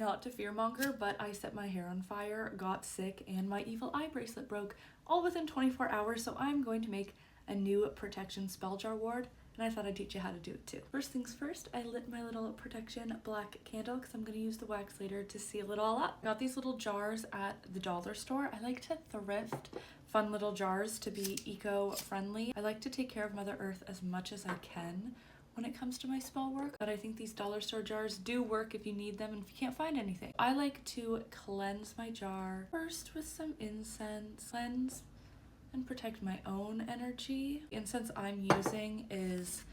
Not to fearmonger, but I set my hair on fire, got sick, and my evil eye bracelet broke all within 24 hours, so I'm going to make a new protection spell jar ward, and I thought I'd teach you how to do it too. First things first, I lit my little protection black candle because I'm going to use the wax later to seal it all up. I got these little jars at the dollar store. I like to thrift fun little jars to be eco-friendly. I like to take care of Mother Earth as much as I can when it comes to my spell work, but I think these dollar store jars do work if you need them and if you can't find anything. I like to cleanse my jar first with some incense. Cleanse and protect my own energy. The incense I'm using is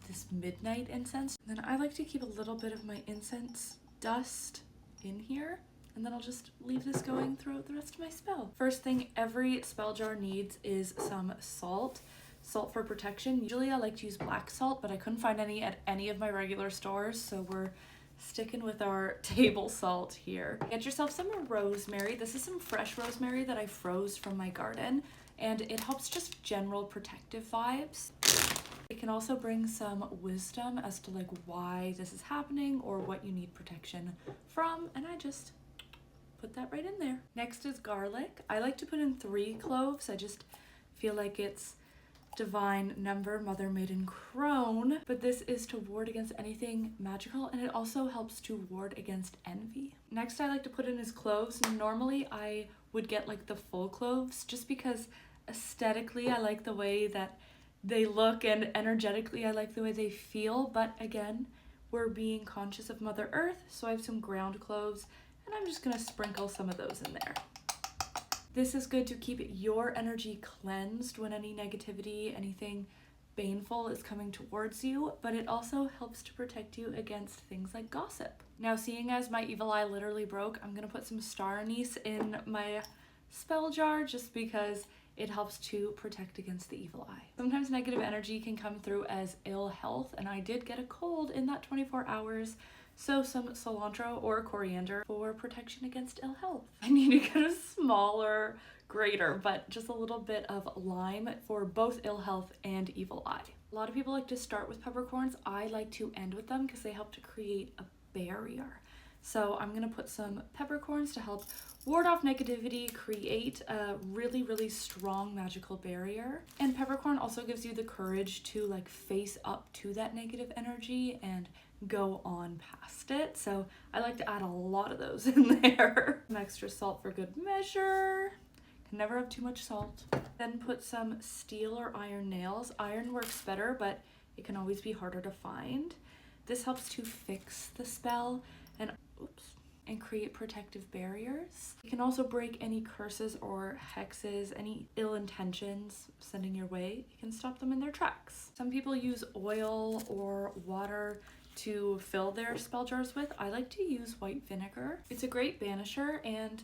this midnight incense. And then I like to keep a little bit of my incense dust in here, and then I'll just leave this going throughout the rest of my spell. First thing every spell jar needs is some salt. Salt for protection. Usually I like to use black salt, but I couldn't find any at any of my regular stores, so we're sticking with our table salt here. Get yourself some rosemary. This is some fresh rosemary that I froze from my garden, and it helps just general protective vibes. It can also bring some wisdom as to like why this is happening or what you need protection from, and I just put that right in there. Next is garlic. I like to put in 3 cloves. I just feel like it's divine number, mother, maiden, crone, but this is to ward against anything magical, and it also helps to ward against envy. Next I like to put in is cloves. Normally I would get like the full cloves just because aesthetically I like the way that they look and energetically I like the way they feel, but again, we're being conscious of Mother Earth, so I have some ground cloves and I'm just gonna sprinkle some of those in there. This is good to keep your energy cleansed when any negativity, anything baneful is coming towards you, but it also helps to protect you against things like gossip. Now, seeing as my evil eye literally broke, I'm gonna put some star anise in my spell jar just because it helps to protect against the evil eye. Sometimes negative energy can come through as ill health, and I did get a cold in that 24 hours, so some cilantro or coriander for protection against ill health. I need to get a smaller grater, but just a little bit of lime for both ill health and evil eye. A lot of people like to start with peppercorns. I like to end with them because they help to create a barrier. So I'm gonna put some peppercorns to help ward off negativity, create a really, really strong magical barrier. And peppercorn also gives you the courage to like face up to that negative energy and go on past it. So I like to add a lot of those in there. Some extra salt for good measure. Can never have too much salt. Then put some steel or iron nails. Iron works better, but it can always be harder to find. This helps to fix the spell and create protective barriers. You can also break any curses or hexes, any ill intentions sending your way. You can stop them in their tracks. Some people use oil or water to fill their spell jars with. I like to use white vinegar. It's a great banisher, and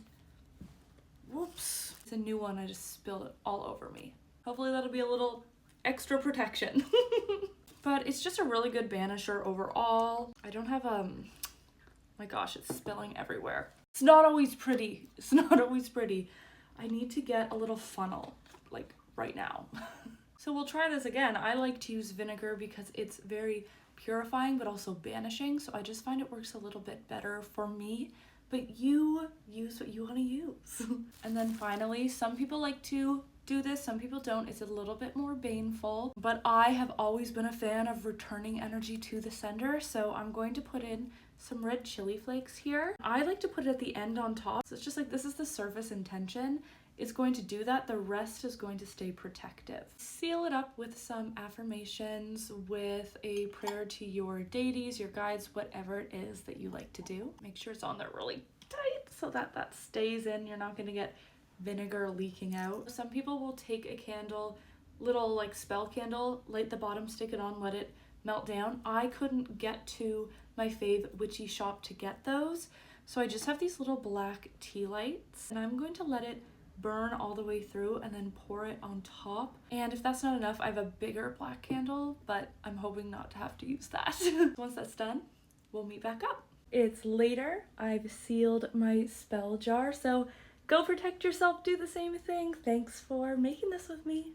whoops, it's a new one. I just spilled it all over me. Hopefully that'll be a little extra protection. But it's just a really good banisher overall. I don't have my gosh, it's spilling everywhere. It's not always pretty. It's not always pretty. I need to get a little funnel, like right now. So we'll try this again. I like to use vinegar because it's very purifying but also banishing, so I just find it works a little bit better for me, but you use what you want to use. And then finally, some people like to do this, some people don't. It's a little bit more baneful, but I have always been a fan of returning energy to the sender, so I'm going to put in some red chili flakes here. I like to put it at the end on top, so it's just like this is the surface intention. It's going to do that. The rest is going to stay protective. Seal it up with some affirmations, with a prayer to your deities, your guides, whatever it is that you like to do. Make sure it's on there really tight so that that stays in. You're not going to get vinegar leaking out. Some people will take a candle, little like spell candle, light the bottom, stick it on, let it melt down. I couldn't get to my fave witchy shop to get those, so I just have these little black tea lights, and I'm going to let it burn all the way through and then pour it on top. And if that's not enough, I have a bigger black candle, but I'm hoping not to have to use that. Once that's done, we'll meet back up. It's later. I've sealed my spell jar, so go protect yourself, do the same thing. Thanks for making this with me.